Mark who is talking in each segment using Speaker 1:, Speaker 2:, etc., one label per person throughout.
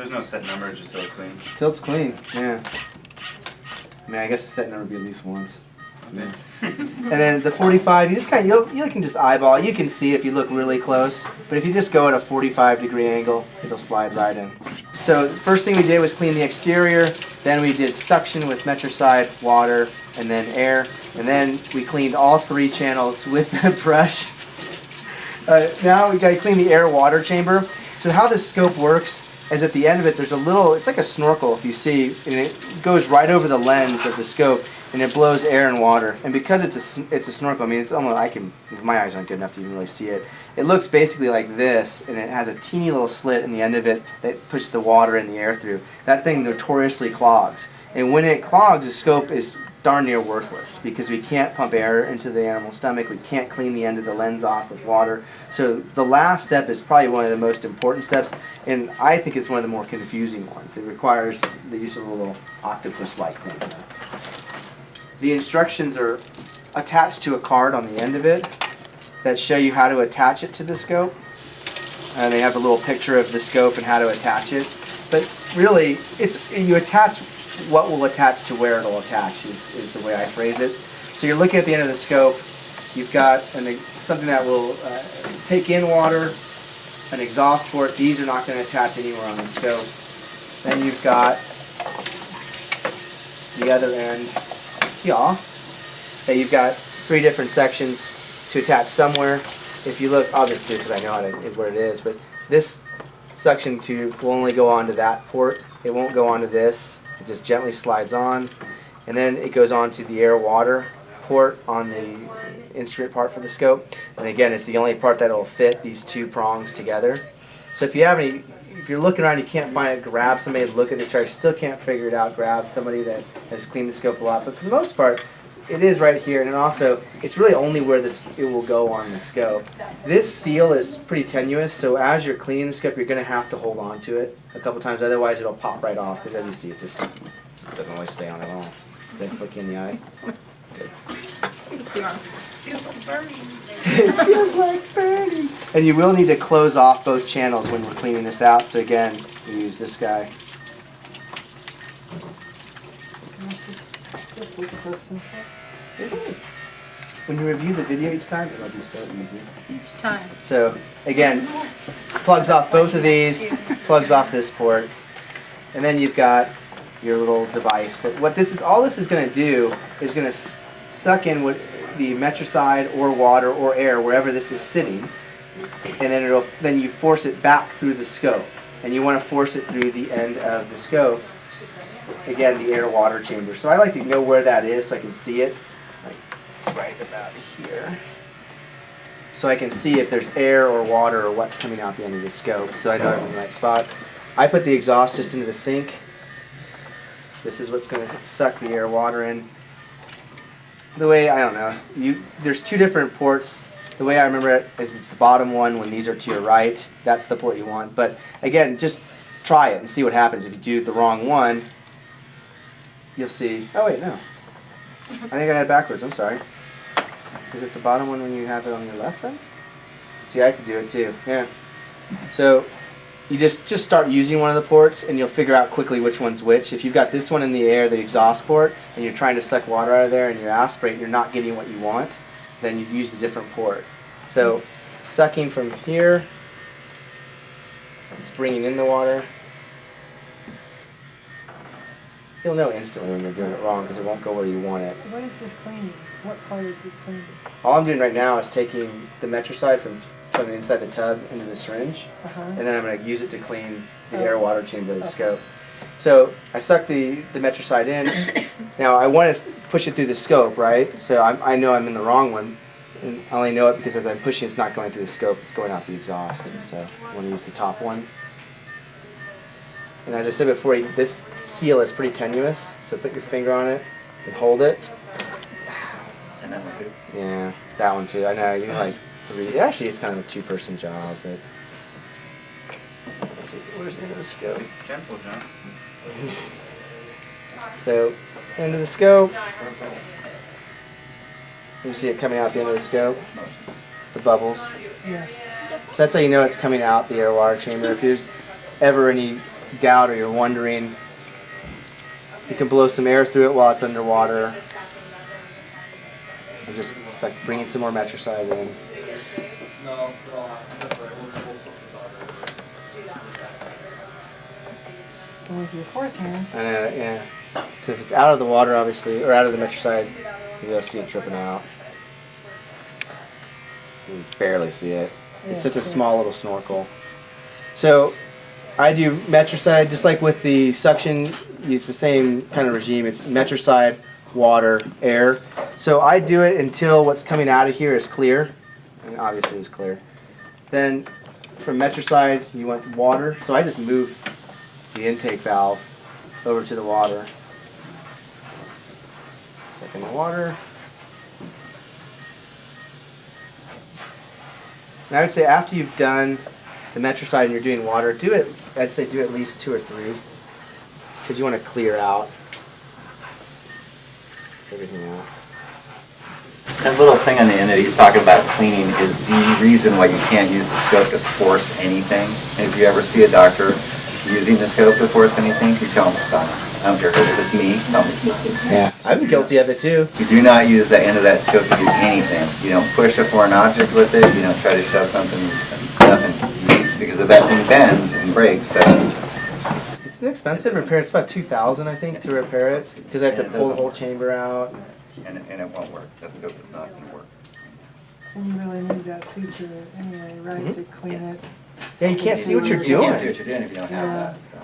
Speaker 1: There's no set number, just till it's clean.
Speaker 2: Till it's clean, yeah. I mean, I guess the set number would be at least once.
Speaker 1: Okay.
Speaker 2: And then the 45, you just kind of, you can just eyeball. You can see if you look really close, but if you just go at a 45-degree angle, it'll slide right in. So first thing we did was clean the exterior. Then we did suction with metricide, water, and then air. And then we cleaned all 3 channels with the brush. Now we got to clean the air-water chamber. So how this scope works is at the end of it, there's a little, it's like a snorkel if you see, and it goes right over the lens of the scope, and it blows air and water. And because it's a snorkel, I mean, it's almost, my eyes aren't good enough to even really see it. It looks basically like this, and it has a teeny little slit in the end of it that pushes the water and the air through. That thing notoriously clogs. And when it clogs, the scope is darn near worthless because we can't pump air into the animal's stomach. We can't clean the end of the lens off with water. So the last step is probably one of the most important steps, and I think it's one of the more confusing ones. It requires the use of a little octopus-like thing. The instructions are attached to a card on the end of it that show you how to attach it to the scope. And they have a little picture of the scope and how to attach it. But really, you attach what will attach to where it'll attach is the way I phrase it. So you're looking at the end of the scope. You've got something that will take in water, an exhaust port. These are not going to attach anywhere on the scope. Then you've got the other end here. That you've got 3 different sections to attach somewhere. If you look, I'll just do it because I know where it is, but this suction tube will only go onto that port. It won't go onto this. It just gently slides on, and then it goes on to the air-water port on the instrument part for the scope. And again, it's the only part that will fit these 2 prongs together. So if you're looking around, you can't find it, grab somebody to look at this chart, you still can't figure it out, grab somebody that has cleaned the scope a lot. But for the most part, it is right here, and also it's really only where it will go on the scope. This seal is pretty tenuous, so as you're cleaning the scope, you're going to have to hold on to it a couple times, otherwise it'll pop right off, because as you see, it just doesn't always stay on at all. Does that flick you in the eye? Good.
Speaker 3: Feels like burning.
Speaker 2: It feels like burning. And you will need to close off both channels when we're cleaning this out, so again, we use this guy. This looks so simple. It is. When you review the video each time, it'll be so easy.
Speaker 3: Each time.
Speaker 2: So again, plugs off both of these, plugs off this port, and then you've got your little device. All this is going to do is going to suck in what the metricide or water or air wherever this is sitting, and then you force it back through the scope, and you want to force it through the end of the scope. Again, the air-water chamber. So I like to know where that is so I can see it. It's right about here. So I can see if there's air or water or what's coming out the end of the scope. So I know I'm in the right spot. I put the exhaust just into the sink. This is what's going to suck the air-water in. The way, I don't know, there's 2 different ports. The way I remember it is it's the bottom one when these are to your right. That's the port you want. But again, just try it and see what happens. If you do the wrong one, you'll see, oh wait, no. I think I had it backwards, I'm sorry. Is it the bottom one when you have it on your left then? See, I have to do it too, yeah. So you just start using one of the ports and you'll figure out quickly which one's which. If you've got this one in the air, the exhaust port, and you're trying to suck water out of there and you aspirate and you're not getting what you want, then you use a different port. So sucking from here, it's bringing in the water. You'll know instantly when you're doing it wrong because it won't go where you want it.
Speaker 3: What is this cleaning? What part is this cleaning?
Speaker 2: All I'm doing right now is taking the metricide from inside the tub into the syringe, and then I'm going to use it to clean the air-water chamber of the scope. So I suck the metricide in. Now I want to push it through the scope, right? So I know I'm in the wrong one. And I only know it because as I'm pushing, it's not going through the scope, it's going out the exhaust. So I want to use the top one. And as I said before, this seal is pretty tenuous, so put your finger on it and hold it.
Speaker 1: And that one too.
Speaker 2: Yeah, that one too. I know, you like 3. Actually, it's kind of a 2-person job, but let's see, where's the end of the scope?
Speaker 1: Be gentle, John.
Speaker 2: So, end of the scope. You see it coming out the end of the scope, the bubbles.
Speaker 3: Yeah.
Speaker 2: So that's how you know it's coming out the air-water chamber. If there's ever any doubt or you're wondering, you can blow some air through it while it's underwater. And just it's like bringing some more metricide in.
Speaker 3: And with your fourth hand,
Speaker 2: Yeah. So if it's out of the water, obviously, or out of the metricide, you'll see it dripping out. You can barely see it. It's such a small little snorkel. So I do metricide just like with the suction. It's the same kind of regime. It's metricide, water, air. So I do it until what's coming out of here is clear, and obviously it's clear. Then from metricide, you want water. So I just move the intake valve over to the water. Second the water. And I would say after you've done the metricide and you're doing water, I'd say do at least 2 or 3. Because you want to clear out everything out.
Speaker 1: That little thing on the end that he's talking about cleaning is the reason why you can't use the scope to force anything. And if you ever see a doctor using the scope to force anything, you tell them to stop. I don't care if it's me, tell them to stop.
Speaker 2: Yeah, I've been guilty of it too.
Speaker 1: You do not use the end of that scope to do anything. You don't push a foreign object with it. You don't try to shove something. Nothing. Because if that thing bends and breaks, that's...
Speaker 2: It's an expensive repair. It's about $2,000, I think, to repair it. Because I have to
Speaker 1: And it
Speaker 2: pull the
Speaker 1: doesn't
Speaker 2: whole chamber out.
Speaker 1: And it won't work. That scope is not going to work.
Speaker 3: and you really need that feature anyway, right, to clean
Speaker 1: Yes.
Speaker 3: it.
Speaker 2: Yeah, you can't see what you're
Speaker 1: You can't see
Speaker 2: doing.
Speaker 1: what you're doing if you don't have that. So.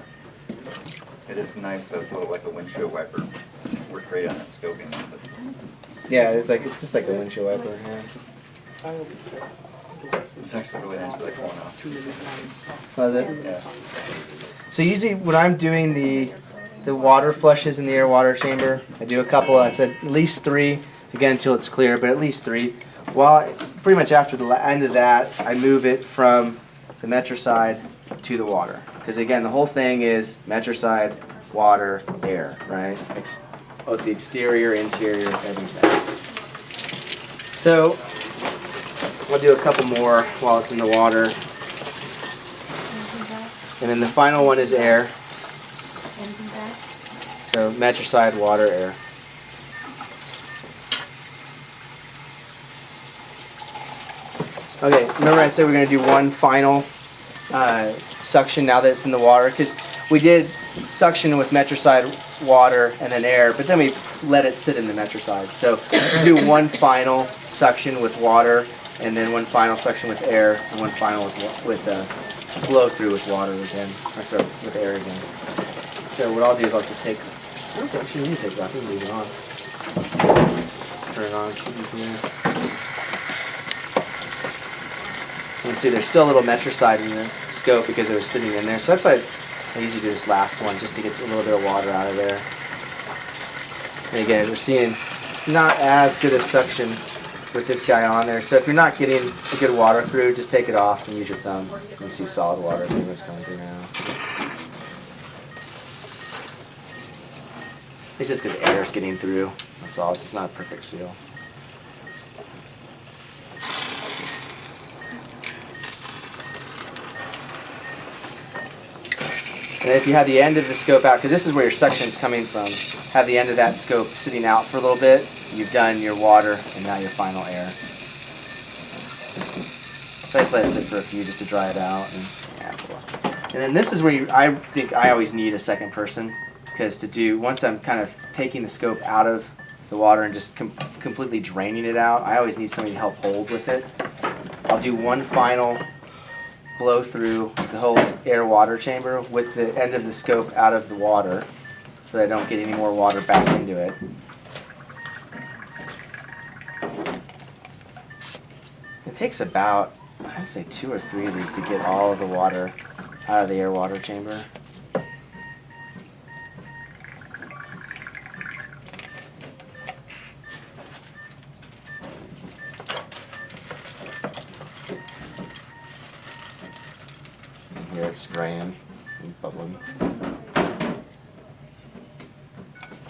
Speaker 1: It is nice though. It's a little like a windshield wiper. Worked great on that scoping. But
Speaker 2: Yeah, it's just like a windshield wiper. Yeah.
Speaker 1: it's actually really nice for like colonoscopy.
Speaker 2: Was it?
Speaker 1: Yeah.
Speaker 2: So usually when I'm doing the water flushes in the air water chamber, I do a couple. I said at least 3, again until it's clear, but at least 3. Well, pretty much after the end of that, I move it from the metricide to the water. Because again, the whole thing is metricide, water, air, right? Both the exterior, interior, everything. So I'll do a couple more while it's in the water. And then the final one is air. So metricide, water, air. Okay, remember I said we're going to do one final suction now that it's in the water, because we did suction with metricide, water, and then air, but then we let it sit in the metricide. So we do one final suction with water, and then one final suction with air, and one final with blow through with water again, or sorry, with air again. So what I'll do is I'll just take, I don't actually need to take it off, I can leave it on. Turn it on, should be from there. You can see there's still a little metricide in the scope because it was sitting in there. So that's why I usually do this last one, just to get a little bit of water out of there. And again, we're seeing it's not as good of suction with this guy on there. So if you're not getting a good water through, just take it off and use your thumb. You can see solid water pretty much coming through now. It's just because air is getting through. That's all. It's just not a perfect seal. And if you have the end of the scope out, because this is where your suction is coming from, have the end of that scope sitting out for a little bit, you've done your water and now your final air. So I just let it sit for a few just to dry it out. And then this is where I think I always need a second person, because once I'm kind of taking the scope out of the water and just completely draining it out, I always need somebody to help hold with it. I'll do one final blow through the whole air water chamber with the end of the scope out of the water so that I don't get any more water back into it. It takes about, I'd say 2 or 3 of these to get all of the water out of the air water chamber. Here it's spraying and bubbling.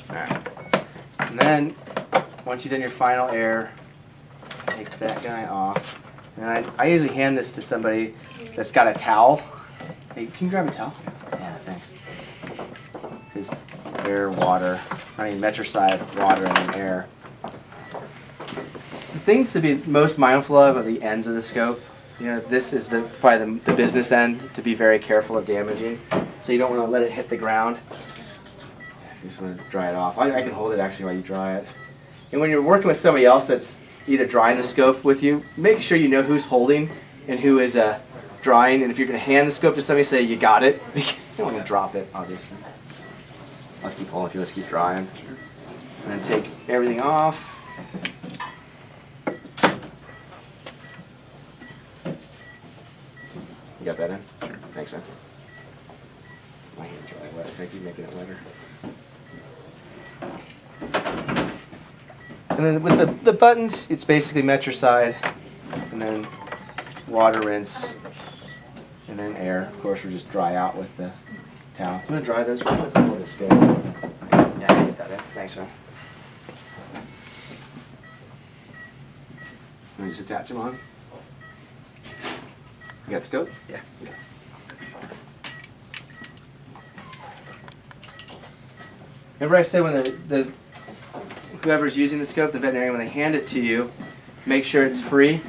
Speaker 2: Alright. And then, once you've done your final air, take that guy off. And I usually hand this to somebody that's got a towel. Hey, can you grab a towel? Yeah, thanks. is air, water. I mean metricide, water, and then air. The things to be most mindful of are the ends of the scope. You know, this is probably the business end to be very careful of damaging. So you don't want to let it hit the ground. You just want to dry it off. I can hold it actually while you dry it. And when you're working with somebody else that's either drying the scope with you, make sure you know who's holding and who is drying. And if you're going to hand the scope to somebody, say you got it. You don't want to drop it, obviously. Let's keep holding if you want to keep drying. And then take everything off. You got that in? Sure. Thanks, man. My hand's really wet. Can I keep making it wetter? And then with the buttons, it's basically metricide, and then water rinse, and then air. Of course, we'll just dry out with the towel. I'm gonna dry those real quick. Oh, this good. Yeah, I get that in. Thanks, man. Let me just attach them on. You got the scope? Yeah. Okay. Remember I said when the whoever's using the scope, the veterinarian, when they hand it to you, make sure it's free.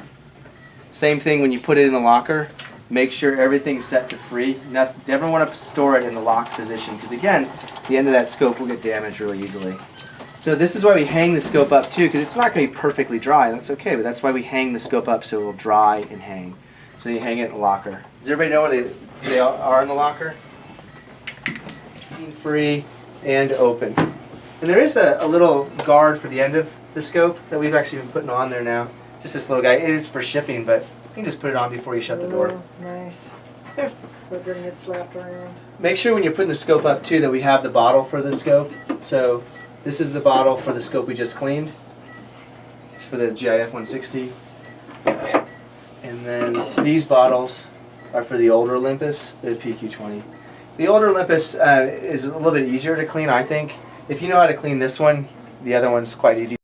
Speaker 2: Same thing when you put it in the locker. Make sure everything's set to free. Never want to store it in the locked position because again, the end of that scope will get damaged really easily. So this is why we hang the scope up too, because it's not going to be perfectly dry. That's okay, but that's why we hang the scope up so it will dry and hang. So you hang it in the locker. Does everybody know where they are in the locker? Free and open. And there is a little guard for the end of the scope that we've actually been putting on there now. Just this little guy. It is for shipping, but you can just put it on before you shut the door.
Speaker 3: Oh, nice. So it doesn't get slapped around.
Speaker 2: Make sure when you're putting the scope up too that we have the bottle for the scope. So this is the bottle for the scope we just cleaned. It's for the GIF 160. And then these bottles are for the older Olympus, the PQ20. The older Olympus is a little bit easier to clean, I think. If you know how to clean this one, the other one's quite easy.